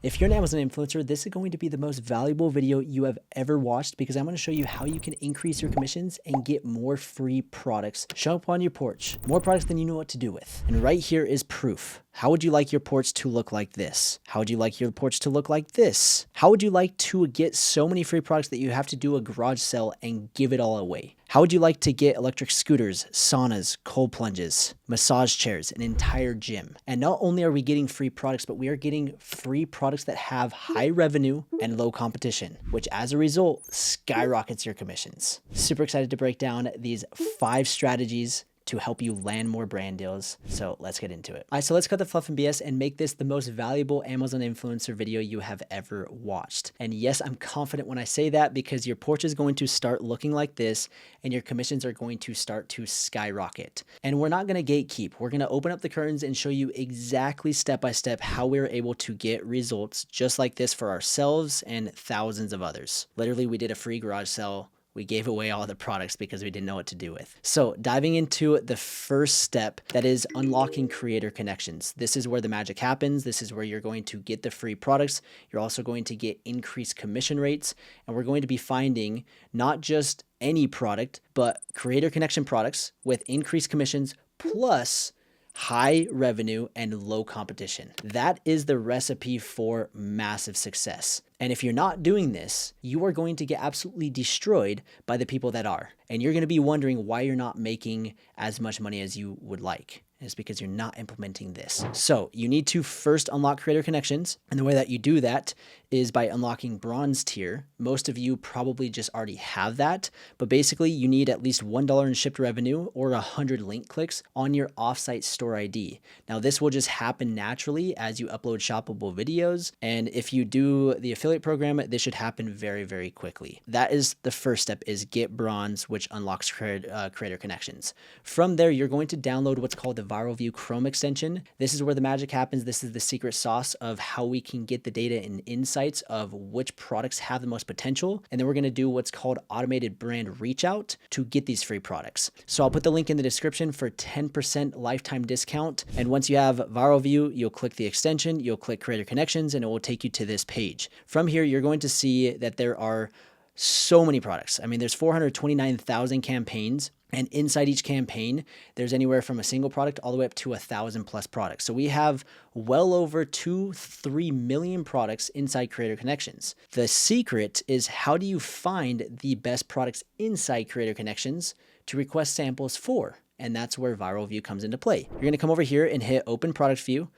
If you're an Amazon influencer, this is going to be the most valuable video you have ever watched because I'm going to show you how you can increase your commissions and get more free products show up on your porch, more products than you know what to do with. And right here is proof. How would you like your porch to look like this? How would you like your porch to look like this? How would you like to get so many free products that you have to do a garage sale and give it all away? How would you like to get electric scooters, saunas, cold plunges, massage chairs, an entire gym? And not only are we getting free products, but we are getting free products that have high revenue and low competition, which as a result skyrockets your commissions. Super excited to break down these 5 strategies to help you land more brand deals. So let's get into it. All right, so let's cut the fluff and BS and make this the most valuable Amazon influencer video you have ever watched. And yes, I'm confident when I say that because your porch is going to start looking like this and your commissions are going to start to skyrocket. And we're not gonna gatekeep. We're gonna open up the curtains and show you exactly step by step how we're able to get results just like this for ourselves and thousands of others. Literally, we did a free garage sale. We gave away all the products because we didn't know what to do with. So diving into the first step, that is unlocking creator connections. This is where the magic happens. This is where you're going to get the free products. You're also going to get increased commission rates. And we're going to be finding not just any product, but creator connection products with increased commissions plus high revenue and low competition. That is the recipe for massive success. And if you're not doing this, you are going to get absolutely destroyed by the people that are. And you're going to be wondering why you're not making as much money as you would like. It's because you're not implementing this. So you need to first unlock creator connections. And the way that you do that is by unlocking bronze tier. Most of you probably just already have that, but basically you need at least $1 in shipped revenue or 100 link clicks on your offsite store ID. Now this will just happen naturally as you upload shoppable videos. And if you do the affiliate program, this should happen very, very quickly. That is the first step, is get bronze, which unlocks creator connections. From there, you're going to download what's called the Viral View Chrome extension. This is where the magic happens. This is the secret sauce of how we can get the data and insights of which products have the most potential. And then we're going to do what's called automated brand reach out to get these free products. So I'll put the link in the description for 10% lifetime discount. And once you have Viral View, you'll click the extension, you'll click Creator Connections, and it will take you to this page. From here, you're going to see that there are so many products. I mean, there's 429,000 campaigns. And inside each campaign, there's anywhere from a single product all the way up to 1,000 plus products. So we have well over 2-3 million products inside Creator Connections. The secret is, how do you find the best products inside Creator Connections to request samples for? And that's where Viral View comes into play. You're gonna come over here and hit Open Product View,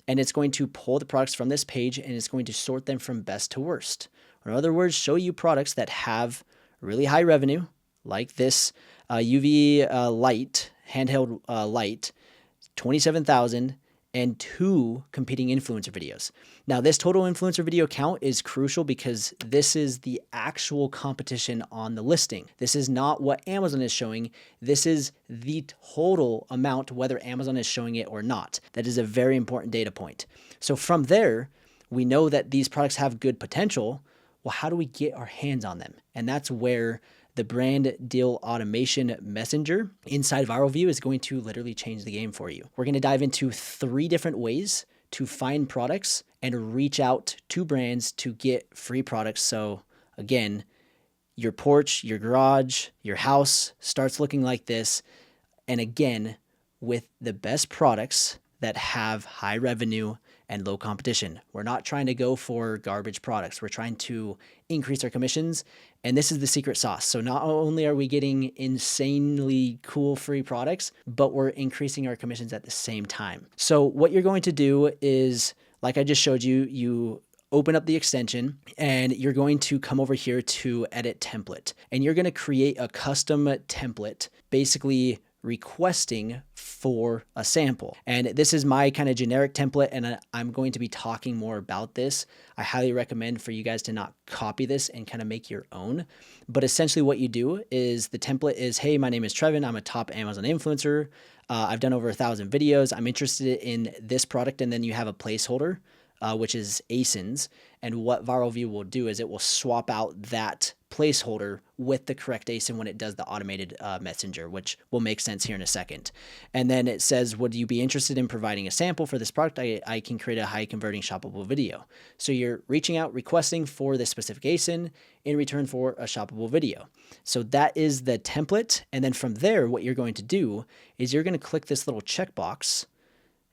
and it's going to pull the products from this page and it's going to sort them from best to worst. Or in other words, show you products that have really high revenue, like this UV light, handheld light, 27,000, and 2 competing influencer videos. Now, this total influencer video count is crucial because this is the actual competition on the listing. This is not what Amazon is showing. This is the total amount, whether Amazon is showing it or not. That is a very important data point. So from there, we know that these products have good potential. Well, how do we get our hands on them? And that's where the brand deal automation messenger inside Viral View is going to literally change the game for you. We're going to dive into 3 different ways to find products and reach out to brands to get free products. So again, your porch, your garage, your house starts looking like this. And again, with the best products that have high revenue and low competition. We're not trying to go for garbage products. We're trying to increase our commissions. And this is the secret sauce. So not only are we getting insanely cool free products, but we're increasing our commissions at the same time. So what you're going to do is, like I just showed you, you open up the extension and you're going to come over here to edit template. And you're going to create a custom template, basically requesting for a sample. And this is my kind of generic template, and I'm going to be talking more about this. I highly recommend for you guys to not copy this and kind of make your own. But essentially what you do is, the template is, hey, my name is Trevin. I'm a top Amazon influencer. I've done over 1,000 videos. I'm interested in this product. And then you have a placeholder, which is ASINs. And what Viral View will do is it will swap out that placeholder with the correct ASIN when it does the automated messenger, which will make sense here in a second. And then it says, would you be interested in providing a sample for this product? I can create a high converting shoppable video. So you're reaching out, requesting for this specific ASIN in return for a shoppable video. So that is the template. And then from there, what you're going to do is you're going to click this little checkbox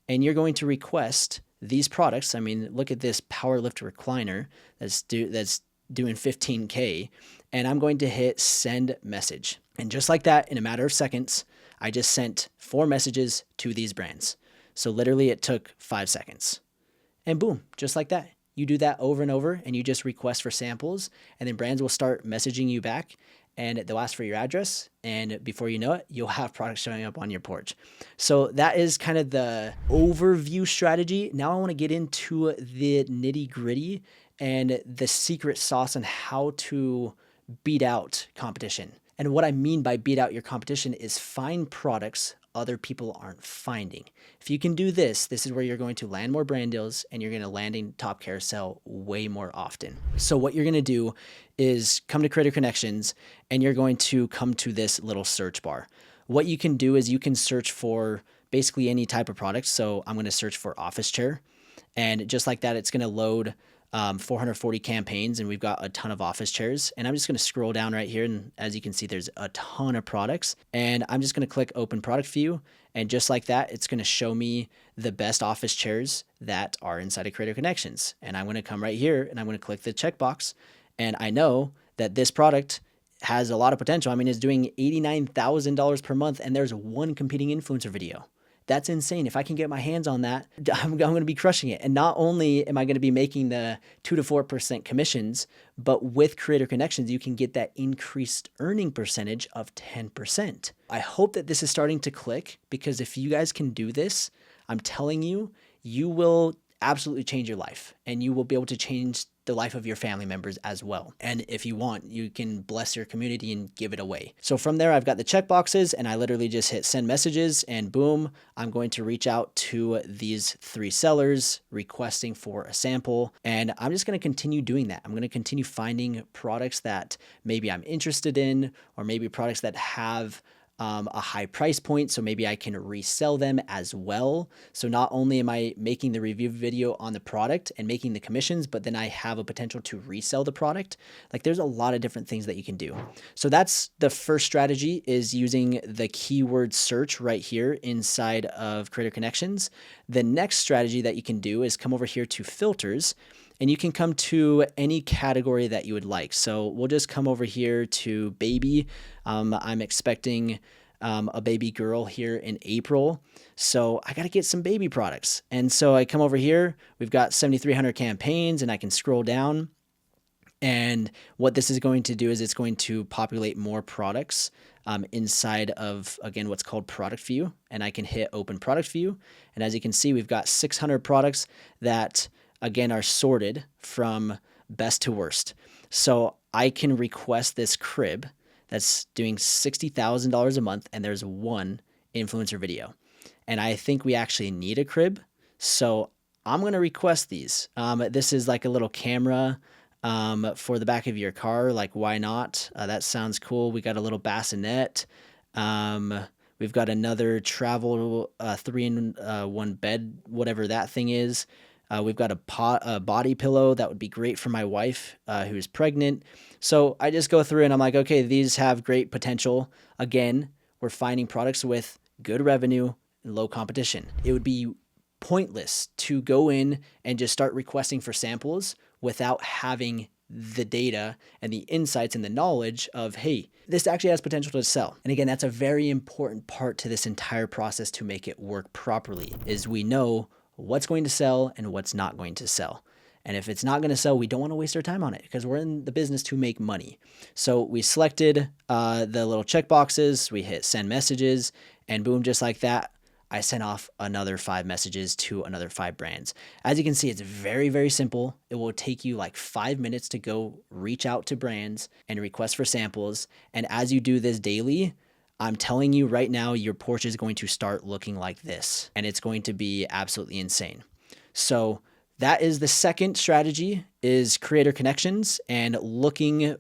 and you're going to request these products. I mean, look at this powerlift recliner that's doing 15K, and I'm going to hit send message. And just like that, in a matter of seconds, I just sent 4 messages to these brands. So literally it took 5 seconds. And boom, just like that. You do that over and over, and you just request for samples, and then brands will start messaging you back, and they'll ask for your address, and before you know it, you'll have products showing up on your porch. So that is kind of the overview strategy. Now I want to get into the nitty-gritty and the secret sauce on how to beat out competition. And what I mean by beat out your competition is find products other people aren't finding. If you can do this, this is where you're going to land more brand deals and you're going to land in top carousel way more often. So what you're going to do is come to Creator Connections and you're going to come to this little search bar. What you can do is you can search for basically any type of product. So I'm going to search for office chair, and just like that, it's going to load 440 campaigns, and we've got a ton of office chairs. And I'm just going to scroll down right here, and as you can see, there's a ton of products, and I'm just going to click open product view, and just like that, it's going to show me the best office chairs that are inside of Creator Connections. And I'm going to come right here and I'm going to click the checkbox, and I know that this product has a lot of potential. I mean, it's doing $89,000 per month, and there's one competing influencer video. That's insane. If I can get my hands on that, I'm going to be crushing it. And not only am I going to be making the 2 to 4% commissions, but with Creator Connections, you can get that increased earning percentage of 10%. I hope that this is starting to click, because if you guys can do this, I'm telling you, you will absolutely change your life, and you will be able to change the life of your family members as well. And if you want, you can bless your community and give it away. So from there, I've got the checkboxes, and I literally just hit send messages, and boom, I'm going to reach out to these 3 sellers requesting for a sample. And I'm just going to continue doing that. I'm going to continue finding products that maybe I'm interested in, or maybe products that have a high price point, so maybe I can resell them as well. So not only am I making the review video on the product and making the commissions, but then I have a potential to resell the product. Like, there's a lot of different things that you can do. So that's the first strategy, is using the keyword search right here inside of Creator Connections. The next strategy that you can do is come over here to filters, and you can come to any category that you would like. So we'll just come over here to baby. I'm expecting a baby girl here in April. So I got to get some baby products. And so I come over here, we've got 7,300 campaigns, and I can scroll down. And what this is going to do is it's going to populate more products inside of, again, what's called product view. And I can hit open product view. And as you can see, we've got 600 products that, again, are sorted from best to worst. So I can request this crib that's doing $60,000 a month, and there's one influencer video. And I think we actually need a crib, so I'm going to request these. This is like a little camera for the back of your car. Like, why not? That sounds cool. We got a little bassinet. We've got another travel 3-in-1 bed, whatever that thing is. We've got a body pillow that would be great for my wife who's pregnant. So I just go through and I'm like, okay, these have great potential. Again, we're finding products with good revenue and low competition. It would be pointless to go in and just start requesting for samples without having the data and the insights and the knowledge of, hey, this actually has potential to sell. And again, that's a very important part to this entire process to make it work properly, is we know what's going to sell and what's not going to sell. And if it's not going to sell, we don't want to waste our time on it, because we're in the business to make money. So we selected the little check boxes, we hit send messages, and boom, just like that, I sent off another 5 messages to another 5 brands. As you can see, it's very, very simple. It will take you like 5 minutes to go reach out to brands and request for samples. And as you do this daily, I'm telling you right now, your porch is going to start looking like this, and it's going to be absolutely insane. So that is the second strategy, is Creator Connections and looking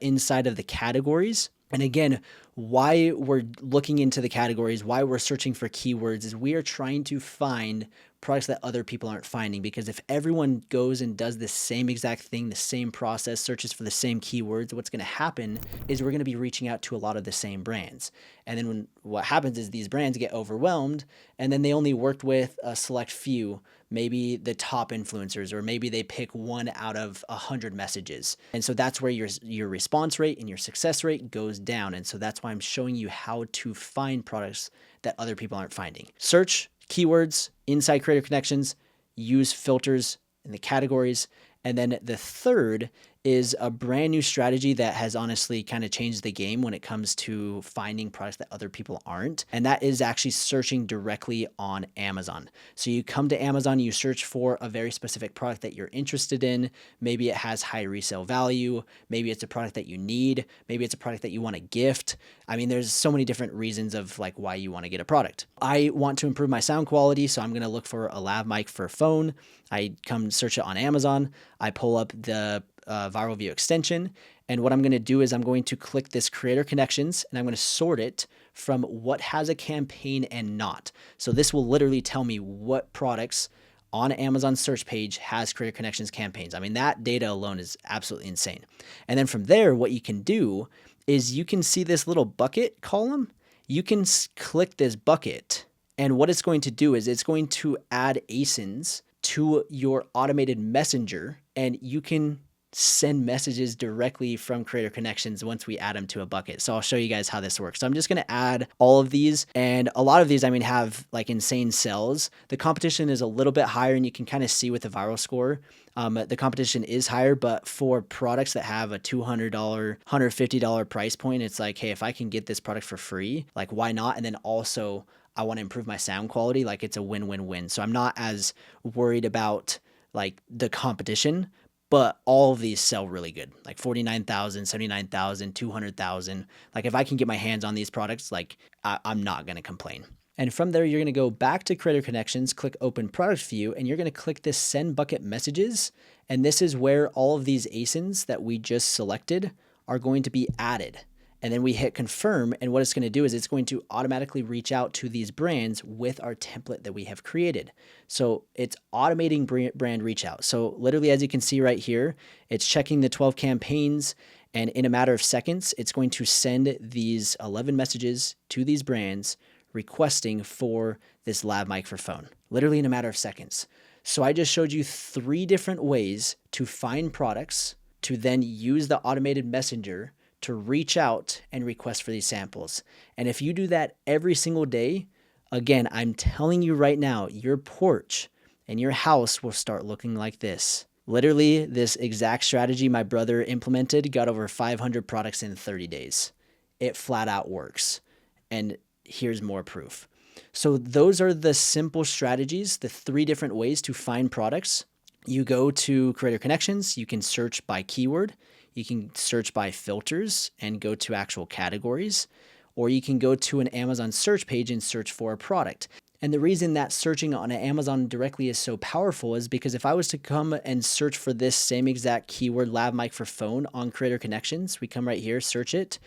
inside of the categories. And again, why we're looking into the categories, why we're searching for keywords is we are trying to find products that other people aren't finding. Because if everyone goes and does the same exact thing, the same process, searches for the same keywords, what's going to happen is we're going to be reaching out to a lot of the same brands. And then what happens is these brands get overwhelmed, and then they only worked with a select few, maybe the top influencers, or maybe they pick 1 out of 100 messages. And so that's where your response rate and your success rate goes down. And so that's why I'm showing you how to find products that other people aren't finding. Search keywords inside Creator Connections, use filters in the categories. And then the third is a brand new strategy that has honestly kind of changed the game when it comes to finding products that other people aren't. And that is actually searching directly on Amazon. So you come to Amazon, you search for a very specific product that you're interested in. Maybe it has high resale value. Maybe it's a product that you need. Maybe it's a product that you want to gift. I mean, there's so many different reasons of like why you want to get a product. I want to improve my sound quality, so I'm going to look for a lav mic for phone. I come search it on Amazon. I pull up the Viral View extension. And what I'm going to do is I'm going to click this Creator Connections, and I'm going to sort it from what has a campaign and not. So this will literally tell me what products on Amazon search page has Creator Connections campaigns. I mean, that data alone is absolutely insane. And then from there, what you can do is you can see this little bucket column. You can click this bucket, and what it's going to do is it's going to add ASINs to your automated messenger, and you can send messages directly from Creator Connections once we add them to a bucket. So I'll show you guys how this works. So I'm just going to add all of these, and a lot of these, I mean, have like insane sells. The competition is a little bit higher, and you can kind of see with the viral score, the competition is higher, but for products that have a $200, $150 price point, it's like, hey, if I can get this product for free, like why not? And then also I want to improve my sound quality. Like it's a win-win-win. So I'm not as worried about like the competition, but all of these sell really good, like 49,000, 79,000, 200,000. Like if I can get my hands on these products, like I'm not going to complain. And from there, you're going to go back to Creator Connections, click Open Product View, and you're going to click this Send Bucket Messages. And this is where all of these ASINs that we just selected are going to be added. And then we hit confirm, and what it's going to do is it's going to automatically reach out to these brands with our template that we have created. So it's automating brand reach out. So literally, as you can see right here, it's checking the 12 campaigns, and in a matter of seconds, it's going to send these 11 messages to these brands requesting for this lav mic for phone, literally in a matter of seconds. So I just showed you 3 different ways to find products, to then use the automated messenger to reach out and request for these samples. And if you do that every single day, again, I'm telling you right now, your porch and your house will start looking like this. Literally, this exact strategy my brother implemented got over 500 products in 30 days. It flat out works. And here's more proof. So those are the simple strategies, the 3 different ways to find products. You go to Creator Connections, you can search by keyword, you can search by filters and go to actual categories, or you can go to an Amazon search page and search for a product. And the reason that searching on Amazon directly is so powerful is because if I was to come and search for this same exact keyword, lav mic for phone, on Creator Connections, we come right here, search it.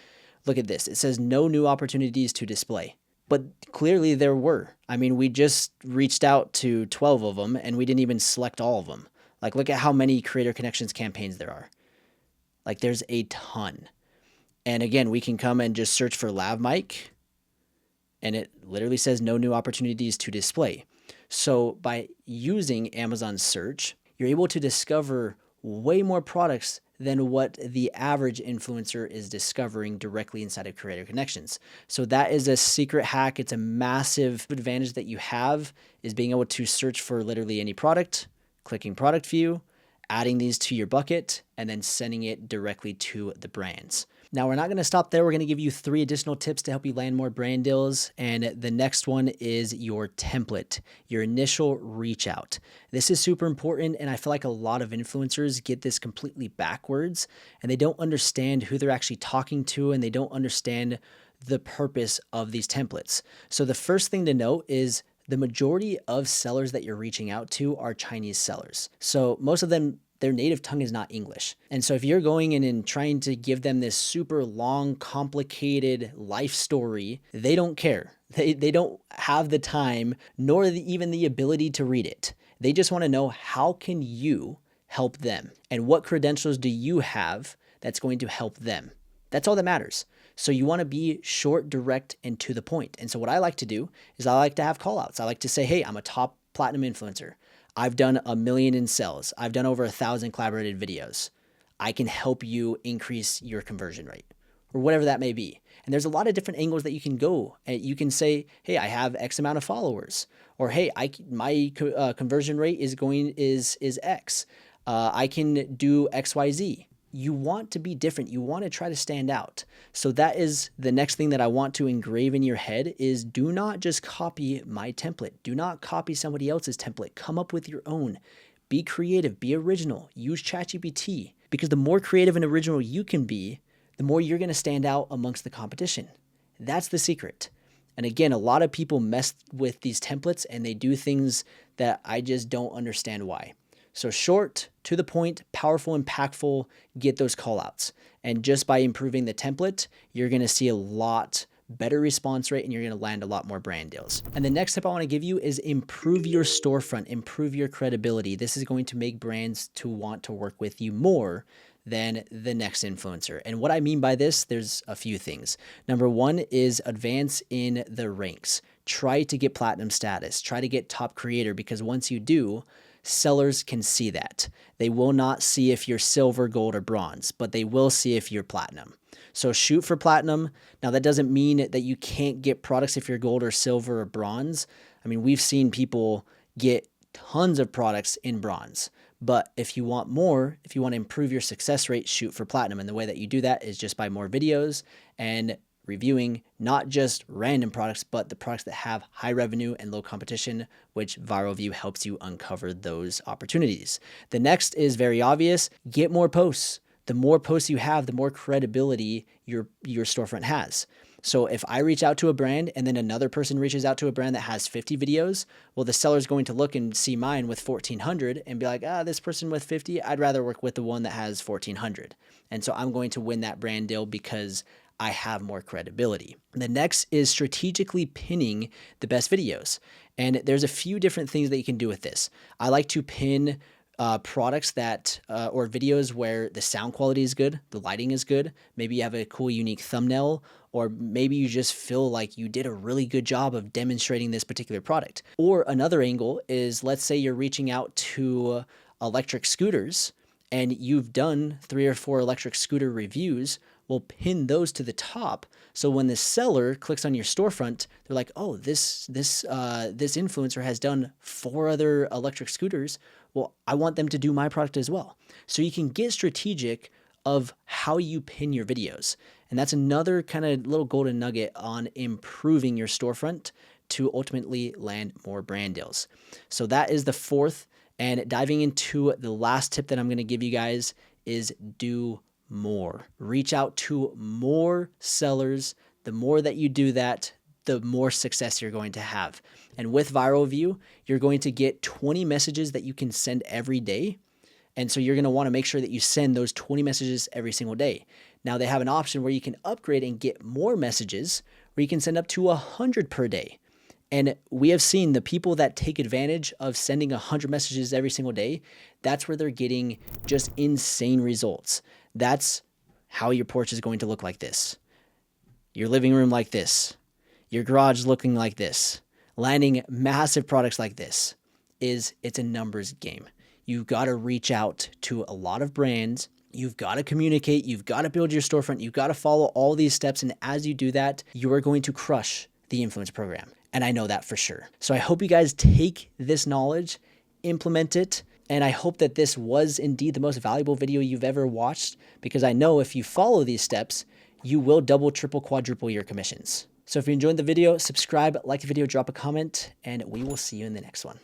Look at this. It says no new opportunities to display. But clearly there were. I mean, we just reached out to 12 of them and we didn't even select all of them. Like, look at how many Creator Connections campaigns there are. Like, there's a ton. And again, we can come and just search for lav mic, and it literally says no new opportunities to display. So by using Amazon search, you're able to discover way more products than what the average influencer is discovering directly inside of Creator Connections. So that is a secret hack. It's a massive advantage that you have, is being able to search for literally any product, clicking product view, adding these to your bucket, and then sending it directly to the brands. Now, we're not going to stop there. We're going to give you 3 additional tips to help you land more brand deals. And the next one is your template, your initial reach out. This is super important. And I feel like a lot of influencers get this completely backwards, and they don't understand who they're actually talking to, and they don't understand the purpose of these templates. So the first thing to note is the majority of sellers that you're reaching out to are Chinese sellers. So most of them, their native tongue is not English. And so if you're going in and trying to give them this super long, complicated life story, they don't care. They don't have the time nor even the ability to read it. They just want to know, how can you help them? And what credentials do you have that's going to help them? That's all that matters. So you want to be short, direct, and to the point. And so what I like to do is I like to have call outs. I like to say, hey, I'm a top platinum influencer. I've done 1 million in sales. I've done over 1,000 collaborated videos. I can help you increase your conversion rate, or whatever that may be. And there's a lot of different angles that you can go. You can say, hey, I have X amount of followers, or hey, my conversion rate is X. I can do XYZ. You want to be different. You want to try to stand out. So that is the next thing that I want to engrave in your head is, do not just copy my template. Do not copy somebody else's template. Come up with your own. Be creative, be original, use ChatGPT, because the more creative and original you can be, the more you're going to stand out amongst the competition. That's the secret. And again, a lot of people mess with these templates and they do things that I just don't understand why. So short, to the point, powerful, impactful, get those call outs. And just by improving the template, you're going to see a lot better response rate and you're going to land a lot more brand deals. And the next tip I want to give you is improve your storefront, improve your credibility. This is going to make brands to want to work with you more than the next influencer. And what I mean by this, there's a few things. Number one is advance in the ranks. Try to get platinum status. Try to get top creator, because once you do, sellers can see that. They will not see if you're silver, gold, or bronze, but they will see if you're platinum. So shoot for platinum. Now that doesn't mean that you can't get products if you're gold or silver or bronze. I mean, we've seen people get tons of products in bronze. But if you want more, if you want to improve your success rate, shoot for platinum. And the way that you do that is just by more videos and reviewing not just random products, but the products that have high revenue and low competition, which Viral View helps you uncover those opportunities. The next is very obvious. Get more posts. The more posts you have, the more credibility your storefront has. So if I reach out to a brand and then another person reaches out to a brand that has 50 videos, well, the seller's going to look and see mine with 1,400 and be like, this person with 50, I'd rather work with the one that has 1,400. And so I'm going to win that brand deal because I have more credibility. The next is strategically pinning the best videos. And there's a few different things that you can do with this. I like to pin products that or videos where the sound quality is good, the lighting is good, maybe you have a cool unique thumbnail, or maybe you just feel like you did a really good job of demonstrating this particular product. Or another angle is, let's say you're reaching out to electric scooters and you've done 3 or 4 electric scooter reviews. We'll pin those to the top. So when the seller clicks on your storefront, they're like, oh, this influencer has done 4 other electric scooters. Well, I want them to do my product as well. So you can get strategic of how you pin your videos. And that's another kind of little golden nugget on improving your storefront to ultimately land more brand deals. So that is the fourth. And diving into the last tip that I'm going to give you guys is do more. Reach out to more sellers. The more that you do that, the more success you're going to have. And with Viral View, you're going to get 20 messages that you can send every day. And so you're going to want to make sure that you send those 20 messages every single day. Now they have an option where you can upgrade and get more messages, where you can send up to 100 per day. And we have seen the people that take advantage of sending 100 messages every single day, that's where they're getting just insane results. That's how your porch is going to look like this. Your living room like this. Your garage looking like this. Landing massive products like this. It's a numbers game. You've got to reach out to a lot of brands. You've got to communicate. You've got to build your storefront. You've got to follow all these steps. And as you do that, you are going to crush the influence program. And I know that for sure. So I hope you guys take this knowledge, implement it, and I hope that this was indeed the most valuable video you've ever watched, because I know if you follow these steps, you will double, triple, quadruple your commissions. So if you enjoyed the video, subscribe, like the video, drop a comment, and we will see you in the next one.